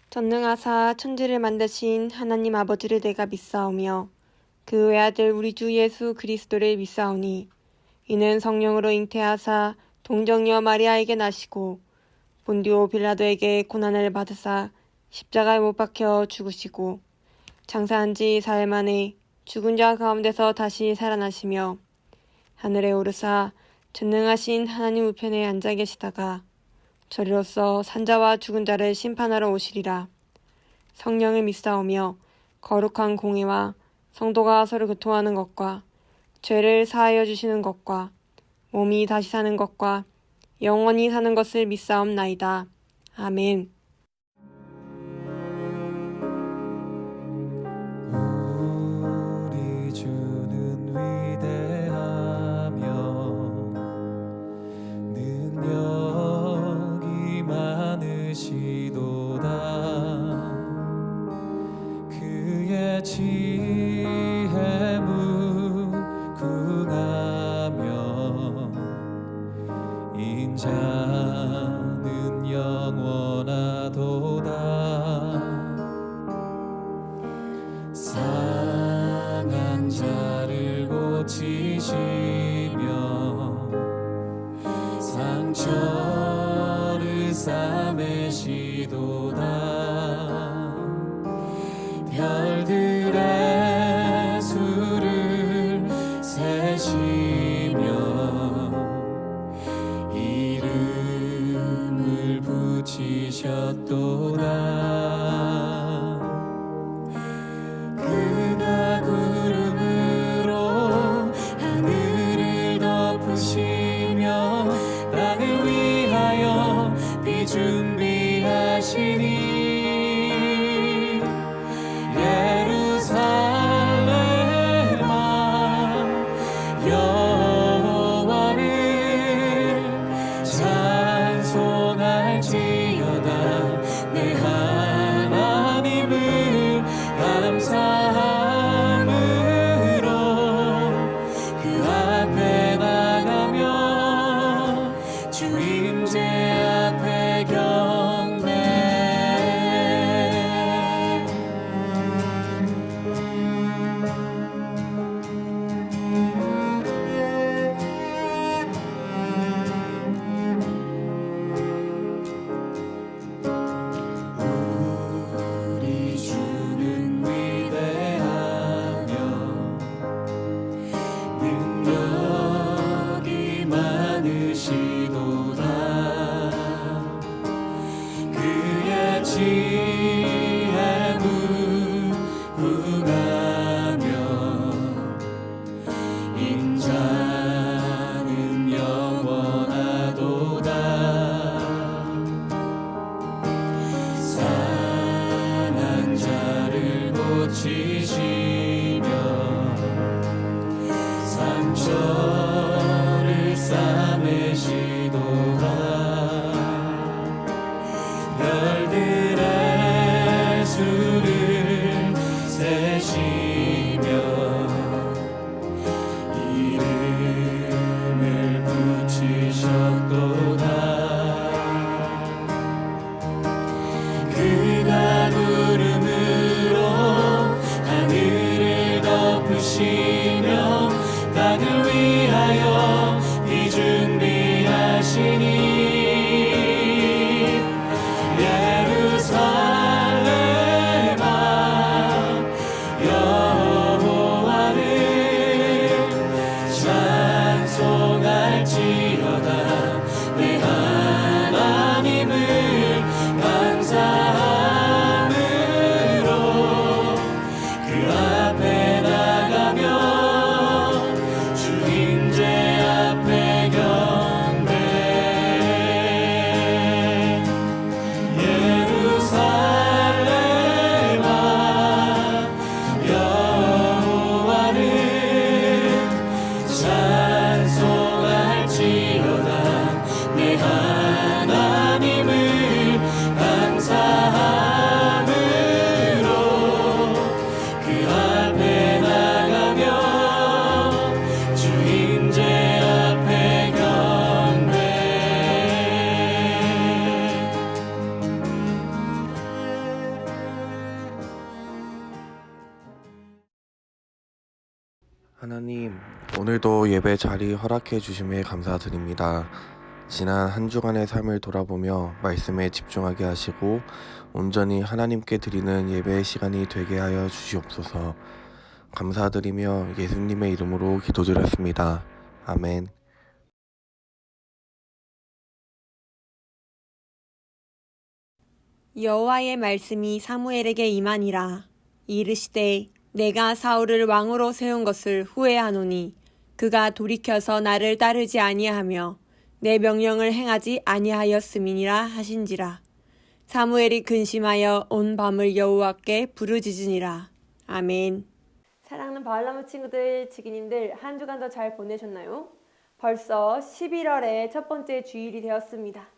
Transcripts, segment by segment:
전능하사 천지를 만드신 하나님 아버지를 내가 믿사오며 그 외아들 우리 주 예수 그리스도를 믿사오니 이는 성령으로 잉태하사 동정녀 마리아에게 나시고 본디오 빌라도에게 고난을 받으사 십자가에 못 박혀 죽으시고 장사한 지 사흘 만에 죽은 자 가운데서 다시 살아나시며 하늘에 오르사 전능하신 하나님 우편에 앉아 계시다가 저리로서 산자와 죽은 자를 심판하러 오시리라. 성령을 믿사오며 거룩한 공회와 성도가 서로 교통하는 것과 죄를 사하여 주시는 것과 몸이 다시 사는 것과 영원히 사는 것을 믿사옵나이다. 아멘. 우리 주는 위대하며 능력이 많으시도다. 그의 지혜 무궁하며 인자는 영원하도다. 상한 자를 고치시며 상처를 싸매시도다. 별들의 수를 세시며 이름을 붙이셨도다. 그가 구름으로 하늘을 덮으시며 땅을 위하여 비 준비하시니 예루살렘아 여호와를 찬송할지어다. 내 하나님을 감사함으로 그 앞에 나가며 주 임재 앞에 내 하나님을 감사함으로 그 앞에 나가며 주 임재 앞에 경배. 하나님, 오늘도 예배 자리 허락해 주심에 감사드립니다. 지난 한 주간의 삶을 돌아보며 말씀에 집중하게 하시고 온전히 하나님께 드리는 예배의 시간이 되게 하여 주시옵소서. 감사드리며 예수님의 이름으로 기도드렸습니다. 아멘. 여호와의 말씀이 사무엘에게 임하니라. 이르시되 내가 사울을 왕으로 세운 것을 후회하노니 그가 돌이켜서 나를 따르지 아니하며 내 명령을 행하지 아니하였음이니라 하신지라. 사무엘이 근심하여 온 밤을 여호와께 부르짖으니라. 아멘. 사랑하는 바울나무 친구들, 지기님들, 한 주간도 잘 보내셨나요? 벌써 11월의 첫 번째 주일이 되었습니다.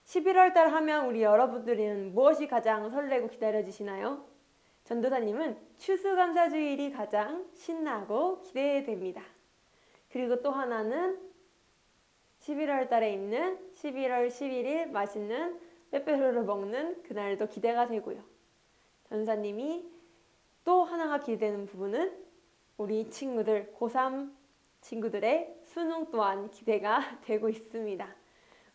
11월 달 하면 우리 여러분들은 무엇이 가장 설레고 기다려지시나요? 전도사님은 추수감사주일이 가장 신나고 기대됩니다. 그리고 또 하나는 11월 달에 있는 11월 11일 맛있는 빼빼로를 먹는 그날도 기대가 되고요. 전사님이 또 하나가 기대되는 부분은 우리 친구들, 고3 친구들의 수능 또한 기대가 되고 있습니다.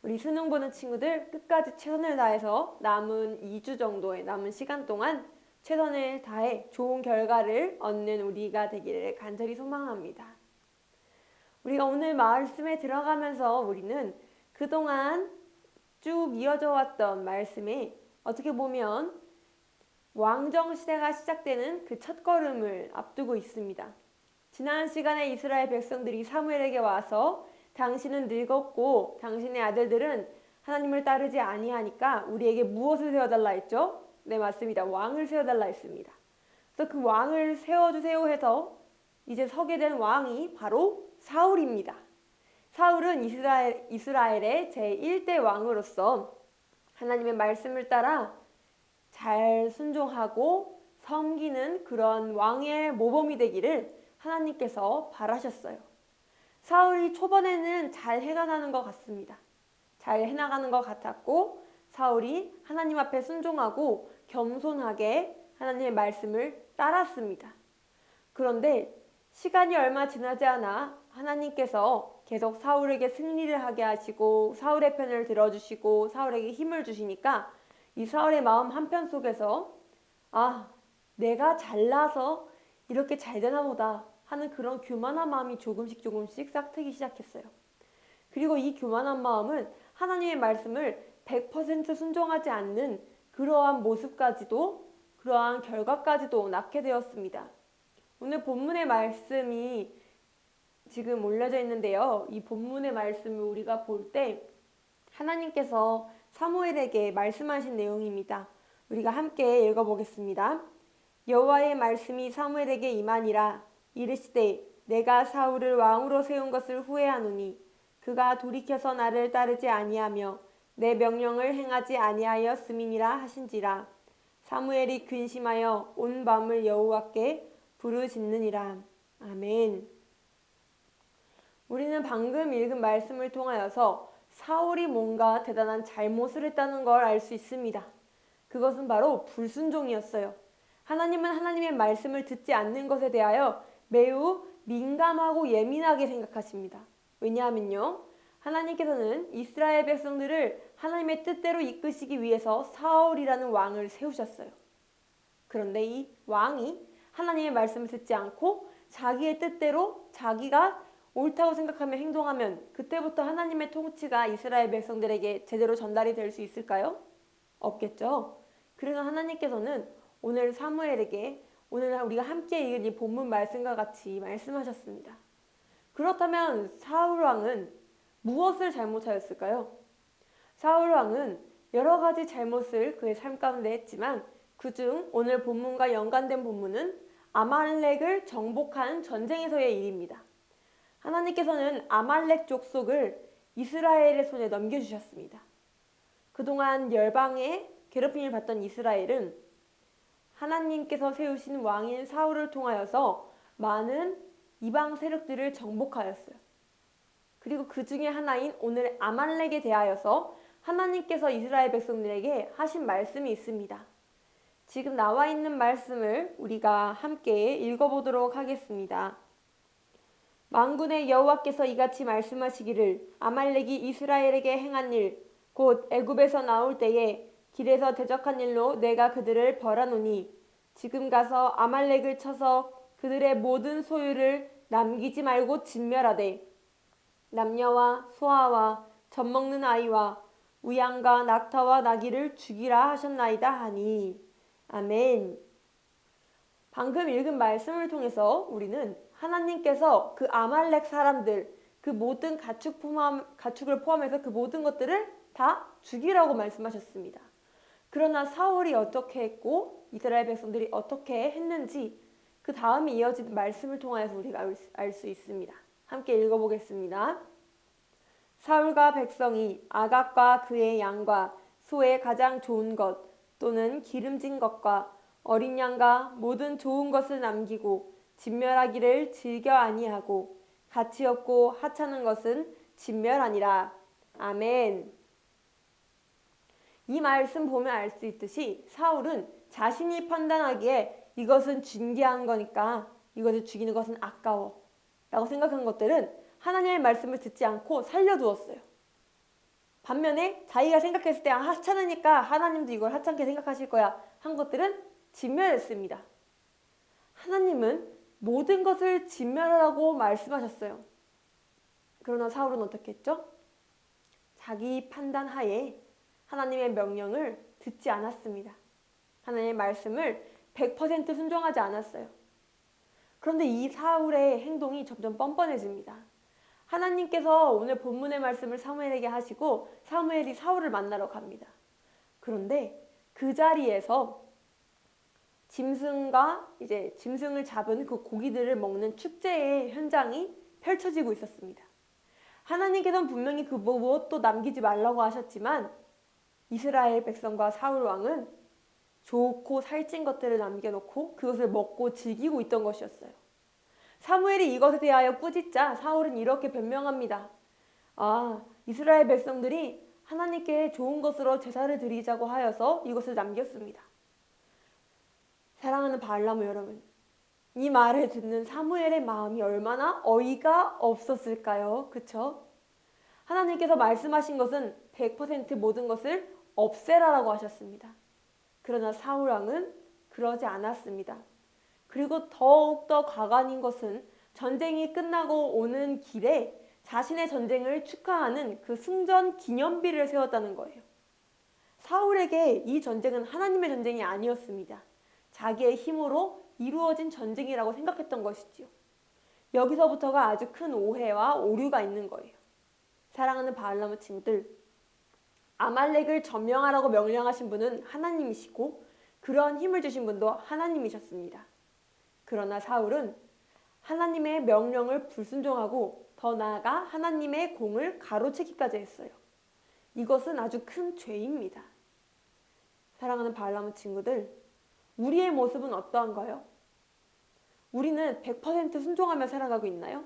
우리 수능 보는 친구들 끝까지 최선을 다해서 남은 2주 정도의 남은 시간 동안 최선을 다해 좋은 결과를 얻는 우리가 되기를 간절히 소망합니다. 우리가 오늘 말씀에 들어가면서 우리는 그동안 쭉 이어져 왔던 말씀에 어떻게 보면 왕정 시대가 시작되는 그 첫걸음을 앞두고 있습니다. 지난 시간에 이스라엘 백성들이 사무엘에게 와서 당신은 늙었고 당신의 아들들은 하나님을 따르지 아니하니까 우리에게 무엇을 세워달라 했죠? 네, 맞습니다. 왕을 세워달라 했습니다. 그래서 그 왕을 세워주세요 해서 이제 서게 된 왕이 바로 사울입니다. 사울은 이스라엘의 제1대 왕으로서 하나님의 말씀을 따라 잘 순종하고 섬기는 그런 왕의 모범이 되기를 하나님께서 바라셨어요. 사울이 초반에는 잘 해나가는 것 같습니다. 잘 해나가는 것 같았고 사울이 하나님 앞에 순종하고 겸손하게 하나님의 말씀을 따랐습니다. 그런데 시간이 얼마 지나지 않아 하나님께서 계속 사울에게 승리를 하게 하시고 사울의 편을 들어주시고 사울에게 힘을 주시니까 이 사울의 마음 한편 속에서 내가 잘나서 이렇게 잘 되나 보다 하는 그런 교만한 마음이 조금씩 싹트기 시작했어요. 그리고 이 교만한 마음은 하나님의 말씀을 100% 순종하지 않는 그러한 모습까지도 그러한 결과까지도 낳게 되었습니다. 오늘 본문의 말씀이 지금 올려져 있는데요. 이 본문의 말씀을 우리가 볼 때 하나님께서 사무엘에게 말씀하신 내용입니다. 우리가 함께 읽어보겠습니다. 여호와의 말씀이 사무엘에게 임하니라. 이르시되 내가 사울을 왕으로 세운 것을 후회하노니 그가 돌이켜서 나를 따르지 아니하며 내 명령을 행하지 아니하였음이니라 하신지라. 사무엘이 근심하여 온 밤을 여호와께 부르짖느니라. 아멘. 우리는 방금 읽은 말씀을 통하여서 사울이 뭔가 대단한 잘못을 했다는 걸 알 수 있습니다. 그것은 바로 불순종이었어요. 하나님은 하나님의 말씀을 듣지 않는 것에 대하여 매우 민감하고 예민하게 생각하십니다. 왜냐하면요, 하나님께서는 이스라엘 백성들을 하나님의 뜻대로 이끄시기 위해서 사울이라는 왕을 세우셨어요. 그런데 이 왕이 하나님의 말씀을 듣지 않고 자기의 뜻대로 자기가 옳다고 생각하며 행동하면 그때부터 하나님의 통치가 이스라엘 백성들에게 제대로 전달이 될 수 있을까요? 없겠죠. 그래서 하나님께서는 오늘 사무엘에게 오늘 우리가 함께 읽은 이 본문 말씀과 같이 말씀하셨습니다. 그렇다면 사울 왕은 무엇을 잘못하였을까요? 사울 왕은 여러 가지 잘못을 그의 삶 가운데 했지만 그중 오늘 본문과 연관된 본문은 아말렉을 정복한 전쟁에서의 일입니다. 하나님께서는 아말렉 족속을 이스라엘의 손에 넘겨주셨습니다. 그동안 열방의 괴롭힘을 받던 이스라엘은 하나님께서 세우신 왕인 사울을 통하여서 많은 이방 세력들을 정복하였어요. 그리고 그 중에 하나인 오늘 아말렉에 대하여서 하나님께서 이스라엘 백성들에게 하신 말씀이 있습니다. 지금 나와 있는 말씀을 우리가 함께 읽어보도록 하겠습니다. 만군의 여호와께서 이같이 말씀하시기를 아말렉이 이스라엘에게 행한 일 곧 애굽에서 나올 때에 길에서 대적한 일로 내가 그들을 벌하노니 지금 가서 아말렉을 쳐서 그들의 모든 소유를 남기지 말고 진멸하되 남녀와 소아와 젖먹는 아이와 우양과 낙타와 나귀를 죽이라 하셨나이다 하니 아멘. 방금 읽은 말씀을 통해서 우리는 하나님께서 그 아말렉 사람들 그 모든 가축을 포함해서 그 모든 것들을 다 죽이라고 말씀하셨습니다. 그러나 사울이 어떻게 했고 이스라엘 백성들이 어떻게 했는지 그 다음에 이어진 말씀을 통하여서 우리가 알 수 있습니다. 함께 읽어보겠습니다. 사울과 백성이 아각과 그의 양과 소의 가장 좋은 것 또는 기름진 것과 어린 양과 모든 좋은 것을 남기고 진멸하기를 즐겨 아니하고 가치 없고 하찮은 것은 진멸하니라. 아멘. 이 말씀 보면 알 수 있듯이 사울은 자신이 판단하기에 이것은 존귀한 거니까 이것을 죽이는 것은 아까워 라고 생각한 것들은 하나님의 말씀을 듣지 않고 살려두었어요. 반면에 자기가 생각했을 때 하찮으니까 하나님도 이걸 하찮게 생각하실 거야 한 것들은 진멸했습니다. 하나님은 모든 것을 진멸하라고 말씀하셨어요. 그러나 사울은 어떻게 했죠? 자기 판단 하에 하나님의 명령을 듣지 않았습니다. 하나님의 말씀을 100% 순종하지 않았어요. 그런데 이 사울의 행동이 점점 뻔뻔해집니다. 하나님께서 오늘 본문의 말씀을 사무엘에게 하시고 사무엘이 사울을 만나러 갑니다. 그런데 그 자리에서 짐승을 잡은 그 고기들을 먹는 축제의 현장이 펼쳐지고 있었습니다. 하나님께서는 분명히 그 무엇도 남기지 말라고 하셨지만 이스라엘 백성과 사울 왕은 좋고 살찐 것들을 남겨놓고 그것을 먹고 즐기고 있던 것이었어요. 사무엘이 이것에 대하여 꾸짖자 사울은 이렇게 변명합니다. 이스라엘 백성들이 하나님께 좋은 것으로 제사를 드리자고 하여서 이것을 남겼습니다. 사랑하는 바알람 여러분, 이 말을 듣는 사무엘의 마음이 얼마나 어이가 없었을까요? 그쵸? 하나님께서 말씀하신 것은 100% 모든 것을 없애라라고 하셨습니다. 그러나 사울 왕은 그러지 않았습니다. 그리고 더욱더 가관인 것은 전쟁이 끝나고 오는 길에 자신의 전쟁을 축하하는 그 승전 기념비를 세웠다는 거예요. 사울에게 이 전쟁은 하나님의 전쟁이 아니었습니다. 자기의 힘으로 이루어진 전쟁이라고 생각했던 것이지요. 여기서부터가 아주 큰 오해와 오류가 있는 거예요. 사랑하는 바알람 친구들, 아말렉을 점령하라고 명령하신 분은 하나님이시고 그러한 힘을 주신 분도 하나님이셨습니다. 그러나 사울은 하나님의 명령을 불순종하고 더 나아가 하나님의 공을 가로채기까지 했어요. 이것은 아주 큰 죄입니다. 사랑하는 바알람 친구들, 우리의 모습은 어떠한가요? 우리는 100% 순종하며 살아가고 있나요?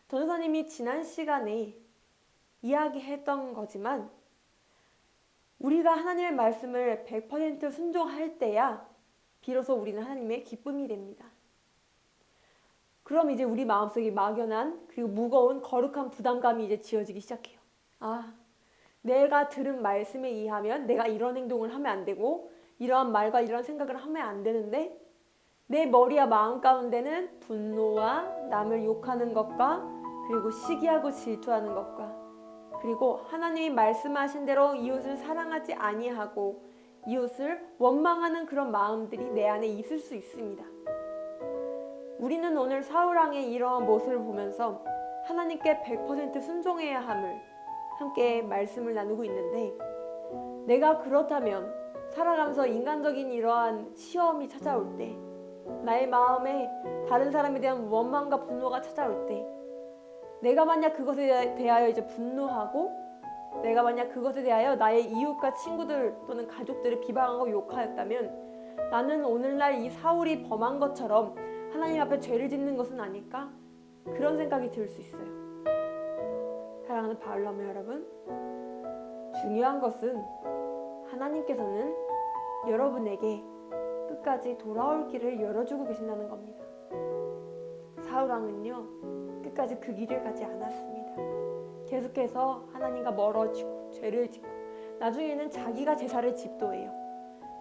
전도사님이 지난 시간에 이야기했던 거지만 우리가 하나님의 말씀을 100% 순종할 때야 비로소 우리는 하나님의 기쁨이 됩니다. 그럼 이제 우리 마음속에 막연한 그리고 무거운 거룩한 부담감이 이제 지어지기 시작해요. 내가 들은 말씀에 의하면 내가 이런 행동을 하면 안 되고 이러한 말과 이런 생각을 하면 안 되는데 내 머리와 마음 가운데는 분노와 남을 욕하는 것과 그리고 시기하고 질투하는 것과 그리고 하나님이 말씀하신 대로 이웃을 사랑하지 아니하고 이웃을 원망하는 그런 마음들이 내 안에 있을 수 있습니다. 우리는 오늘 사울왕의 이러한 모습을 보면서 하나님께 100% 순종해야 함을 함께 말씀을 나누고 있는데 내가 그렇다면 살아가면서 인간적인 이러한 시험이 찾아올 때 나의 마음에 다른 사람에 대한 원망과 분노가 찾아올 때 내가 만약 그것에 대하여 이제 분노하고 내가 만약 그것에 대하여 나의 이웃과 친구들 또는 가족들을 비방하고 욕하였다면 나는 오늘날 이 사울이 범한 것처럼 하나님 앞에 죄를 짓는 것은 아닐까? 그런 생각이 들 수 있어요. 사랑하는 바울람의 여러분, 중요한 것은 하나님께서는 여러분에게 끝까지 돌아올 길을 열어주고 계신다는 겁니다. 사울왕은요, 끝까지 그 길을 가지 않았습니다. 계속해서 하나님과 멀어지고 죄를 짓고 나중에는 자기가 제사를 집도해요.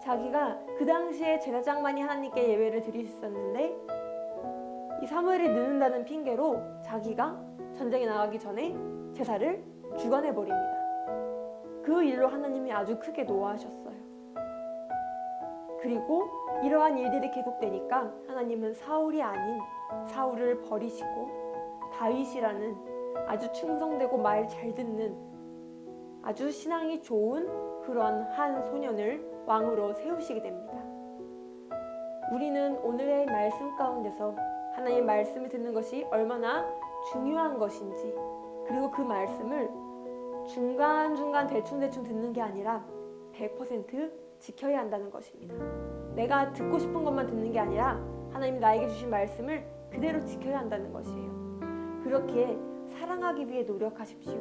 자기가 그 당시에 제사장만이 하나님께 예배를 드릴 수 있었는데 이 사무엘이 늦는다는 핑계로 자기가 전쟁에 나가기 전에 제사를 주관해버립니다. 그 일로 하나님이 아주 크게 노하셨어요. 그리고 이러한 일들이 계속되니까 하나님은 사울이 아닌 사울을 버리시고 다윗이라는 아주 충성되고 말 잘 듣는 아주 신앙이 좋은 그런 한 소년을 왕으로 세우시게 됩니다. 우리는 오늘의 말씀 가운데서 하나님의 말씀을 듣는 것이 얼마나 중요한 것인지, 그리고 그 말씀을 중간중간 대충대충 듣는 게 아니라 100% 지켜야 한다는 것입니다. 내가 듣고 싶은 것만 듣는 게 아니라 하나님이 나에게 주신 말씀을 그대로 지켜야 한다는 것이에요. 그렇게 사랑하기 위해 노력하십시오.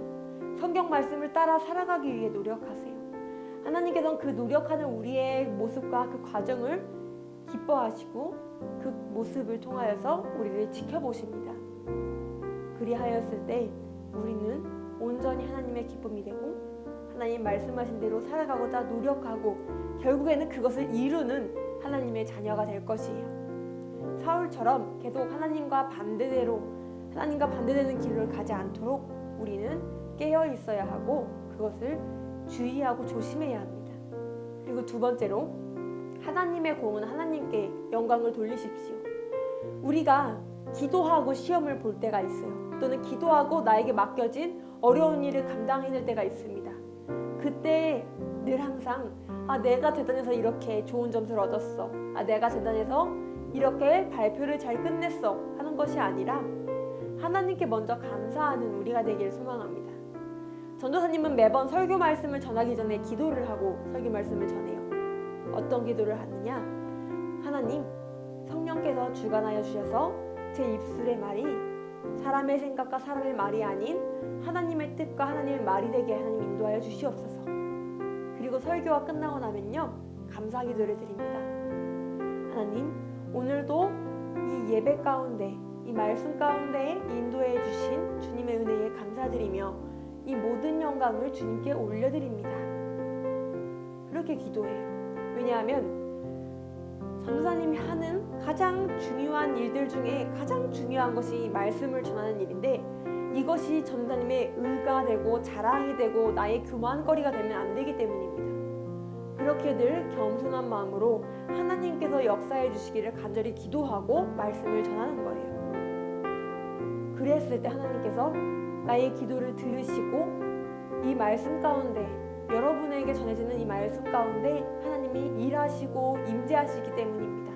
성경 말씀을 따라 살아가기 위해 노력하세요. 하나님께서는 그 노력하는 우리의 모습과 그 과정을 기뻐하시고 그 모습을 통하여서 우리를 지켜보십니다. 그리하였을 때 우리는 온전히 하나님의 기쁨이 되고 하나님 말씀하신 대로 살아가고자 노력하고 결국에는 그것을 이루는 하나님의 자녀가 될 것이에요. 사울처럼 계속 하나님과 반대되는 길을 가지 않도록 우리는 깨어 있어야 하고 그것을 주의하고 조심해야 합니다. 그리고 두 번째로 하나님의 공은 하나님께 영광을 돌리십시오. 우리가 기도하고 시험을 볼 때가 있어요. 또는 기도하고 나에게 맡겨진 어려운 일을 감당해낼 때가 있습니다. 그때 늘 항상 내가 대단해서 이렇게 좋은 점수를 얻었어. 내가 대단해서 이렇게 발표를 잘 끝냈어 하는 것이 아니라 하나님께 먼저 감사하는 우리가 되길 소망합니다. 전도사님은 매번 설교 말씀을 전하기 전에 기도를 하고 설교 말씀을 전해요. 어떤 기도를 하느냐? 하나님, 성령께서 주관하여 주셔서 제 입술의 말이 사람의 생각과 사람의 말이 아닌 하나님의 뜻과 하나님의 말이 되게 하나님 인도하여 주시옵소서. 그리고 설교가 끝나고 나면요, 감사 기도를 드립니다. 하나님, 오늘도 이 예배 가운데, 이 말씀 가운데 인도해 주신 주님의 은혜에 감사드리며 이 모든 영광을 주님께 올려드립니다. 그렇게 기도해요. 왜냐하면 전도사님이 하는 가장 중요한 일들 중에 가장 중요한 것이 말씀을 전하는 일인데 이것이 전도사님의 의가 되고 자랑이 되고 나의 교만거리가 되면 안 되기 때문입니다. 그렇게 늘 겸손한 마음으로 하나님께서 역사해 주시기를 간절히 기도하고 말씀을 전하는 거예요. 그랬을 때 하나님께서 나의 기도를 들으시고 이 말씀 가운데 여러분에게 전해지는 이 말씀 가운데 하나님이 일하시고 임재하시기 때문입니다.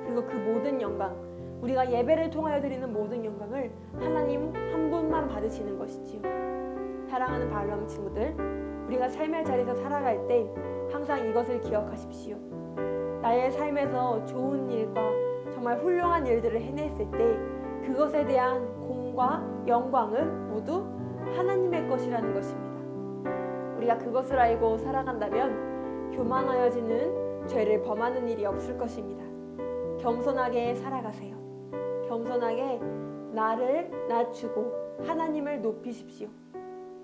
그리고 그 모든 영광, 우리가 예배를 통하여 드리는 모든 영광을 하나님 한 분만 받으시는 것이지요. 사랑하는 바울람 친구들, 우리가 삶의 자리에서 살아갈 때 항상 이것을 기억하십시오. 나의 삶에서 좋은 일과 정말 훌륭한 일들을 해냈을 때 그것에 대한 공과 영광은 모두 하나님의 것이라는 것입니다. 우리가 그것을 알고 살아간다면 교만하여지는 죄를 범하는 일이 없을 것입니다. 겸손하게 살아가세요. 겸손하게 나를 낮추고 하나님을 높이십시오.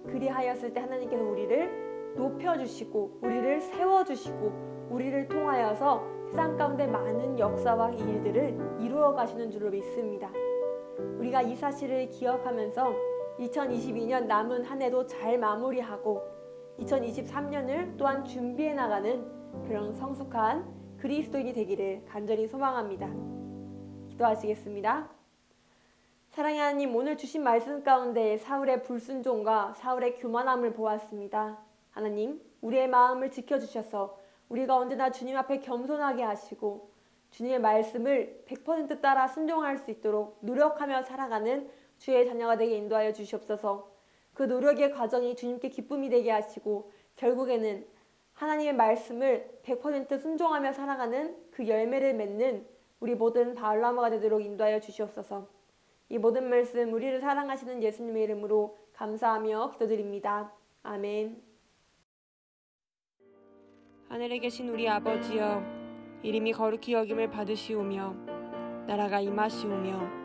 그리하였을 때 하나님께서 우리를 높여주시고 우리를 세워주시고 우리를 통하여서 세상 가운데 많은 역사와 일들을 이루어 가시는 줄로 믿습니다. 우리가 이 사실을 기억하면서 2022년 남은 한 해도 잘 마무리하고 2023년을 또한 준비해 나가는 그런 성숙한 그리스도인이 되기를 간절히 소망합니다. 기도하시겠습니다. 사랑의 하나님, 오늘 주신 말씀 가운데 사울의 불순종과 사울의 교만함을 보았습니다. 하나님, 우리의 마음을 지켜주셔서 우리가 언제나 주님 앞에 겸손하게 하시고 주님의 말씀을 100% 따라 순종할 수 있도록 노력하며 살아가는 주의 자녀가 되게 인도하여 주시옵소서. 그 노력의 과정이 주님께 기쁨이 되게 하시고 결국에는 하나님의 말씀을 100% 순종하며 살아가는 그 열매를 맺는 우리 모든 바울라모가 되도록 인도하여 주시옵소서. 이 모든 말씀 우리를 사랑하시는 예수님의 이름으로 감사하며 기도드립니다. 아멘. 하늘에 계신 우리 아버지여, 이름이 거룩히 여김을 받으시오며 나라가 임하시오며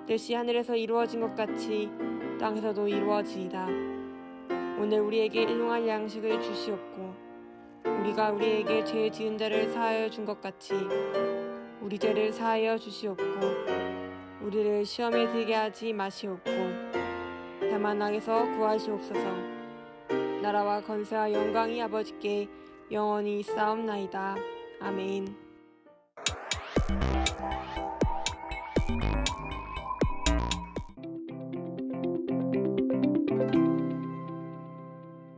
뜻이 하늘에서 이루어진 것 같이 땅에서도 이루어지이다. 오늘 우리에게 일용할 양식을 주시옵고 우리가 우리에게 죄 지은 자를 사하여 준 것 같이 우리 죄를 사하여 주시옵고 우리를 시험에 들게 하지 마시옵고 다만 악에서 구하시옵소서. 나라와 권세와 영광이 아버지께 영원히 있사옵나이다. 아멘.